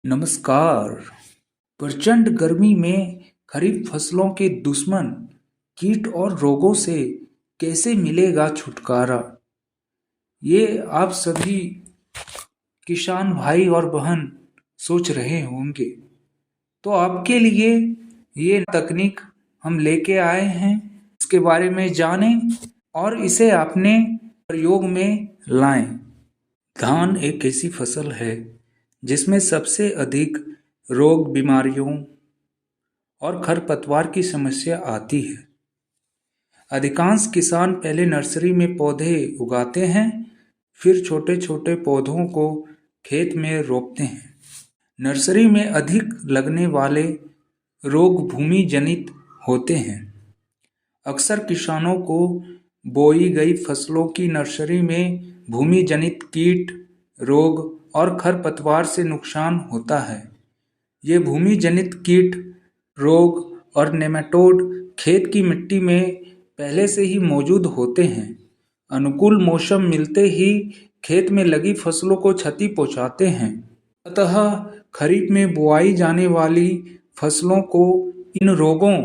नमस्कार। प्रचंड गर्मी में खरीफ फसलों के दुश्मन कीट और रोगों से कैसे मिलेगा छुटकारा, ये आप सभी किसान भाई और बहन सोच रहे होंगे। तो आपके लिए ये तकनीक हम लेके आए हैं। इसके बारे में जानें और इसे अपने प्रयोग में लाएं। धान एक ऐसी फसल है जिसमें सबसे अधिक रोग, बीमारियों और खरपतवार की समस्या आती है। अधिकांश किसान पहले नर्सरी में पौधे उगाते हैं, फिर छोटे छोटे पौधों को खेत में रोपते हैं। नर्सरी में अधिक लगने वाले रोग भूमि जनित होते हैं। अक्सर किसानों को बोई गई फसलों की नर्सरी में भूमि जनित कीट, रोग और खरपतवार से नुकसान होता है। ये भूमि जनित कीट, रोग और नेमाटोड खेत की मिट्टी में पहले से ही मौजूद होते हैं। अनुकूल मौसम मिलते ही खेत में लगी फसलों को क्षति पहुंचाते हैं। अतः खरीफ में बुआई जाने वाली फसलों को इन रोगों,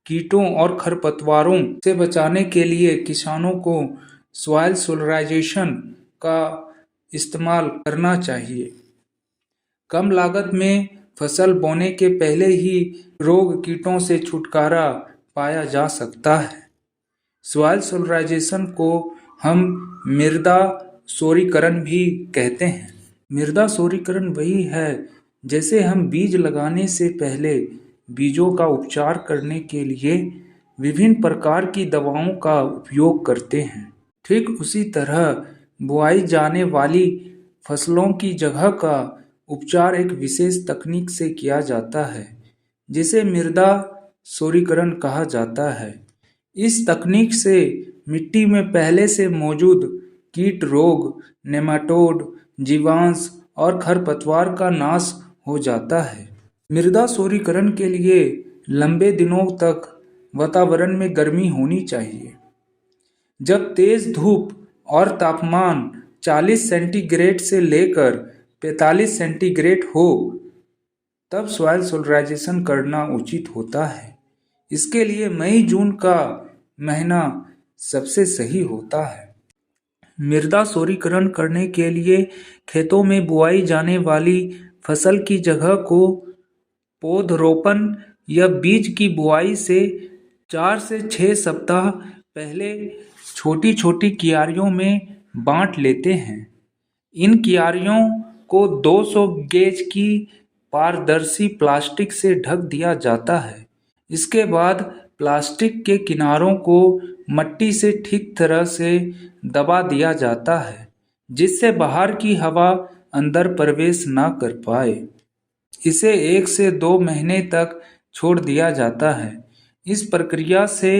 कीटों और खरपतवारों से बचाने के लिए किसानों को सॉइल सोलराइजेशन का इस्तेमाल करना चाहिए। कम लागत में फसल बोने के पहले ही रोग, कीटों से छुटकारा पाया जा सकता है। सॉइल सोलराइजेशन को हम मृदा सोरीकरण भी कहते हैं। मृदा सोरीकरण वही है जैसे हम बीज लगाने से पहले बीजों का उपचार करने के लिए विभिन्न प्रकार की दवाओं का उपयोग करते हैं। ठीक उसी तरह बुआई जाने वाली फसलों की जगह का उपचार एक विशेष तकनीक से किया जाता है जिसे मृदा सोरीकरण कहा जाता है। इस तकनीक से मिट्टी में पहले से मौजूद कीट, रोग, नेमाटोड, जीवांश और खरपतवार का नाश हो जाता है। मृदा सोरीकरण के लिए लंबे दिनों तक वातावरण में गर्मी होनी चाहिए। जब तेज धूप और तापमान 40 सेंटीग्रेड से लेकर 45 सेंटीग्रेड हो, तब सॉइल सोलराइजेशन करना उचित होता है। इसके लिए मई जून का महीना सबसे सही होता है। मृदा सोरीकरण करने के लिए खेतों में बुआई जाने वाली फसल की जगह को पौधरोपण या बीज की बुआई से 4 से 6 सप्ताह पहले छोटी छोटी क्यारियों में बांट लेते हैं। इन क्यारियों को 200 गेज की पारदर्शी प्लास्टिक से ढक दिया जाता है। इसके बाद प्लास्टिक के किनारों को मिट्टी से ठीक तरह से दबा दिया जाता है जिससे बाहर की हवा अंदर प्रवेश ना कर पाए। इसे 1 से 2 महीने तक छोड़ दिया जाता है। इस प्रक्रिया से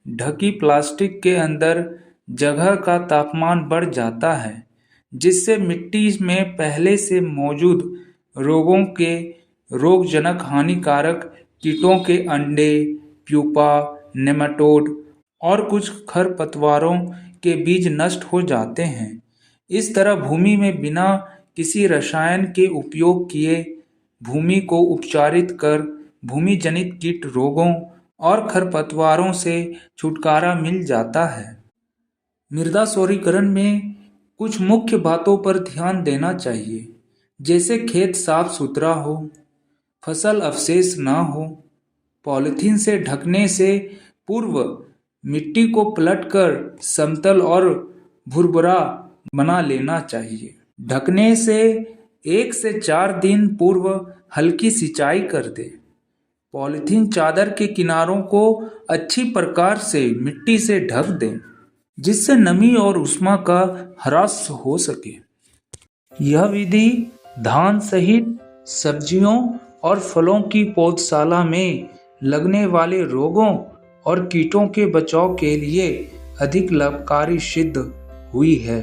ढकी प्लास्टिक के अंदर जगह का तापमान बढ़ जाता है जिससे मिट्टी में पहले से मौजूद रोगों के रोगजनक हानिकारक कीटों के अंडे, प्यूपा, नेमाटोड और कुछ खरपतवारों के बीज नष्ट हो जाते हैं। इस तरह भूमि में बिना किसी रसायन के उपयोग किए भूमि को उपचारित कर भूमि जनित कीट, रोगों और खरपतवारों से छुटकारा मिल जाता है। मृदा सोरीकरण में कुछ मुख्य बातों पर ध्यान देना चाहिए, जैसे खेत साफ सुथरा हो, फसल अवशेष ना हो, पॉलीथीन से ढकने से पूर्व मिट्टी को पलटकर समतल और भुरभुरा बना लेना चाहिए। ढकने से 1 से 4 दिन पूर्व हल्की सिंचाई कर दे। पॉलीथीन चादर के किनारों को अच्छी प्रकार से मिट्टी से ढक दें जिससे नमी और ऊष्मा का ह्रास हो सके। यह विधि धान सहित सब्जियों और फलों की पौधशाला में लगने वाले रोगों और कीटों के बचाव के लिए अधिक लाभकारी सिद्ध हुई है।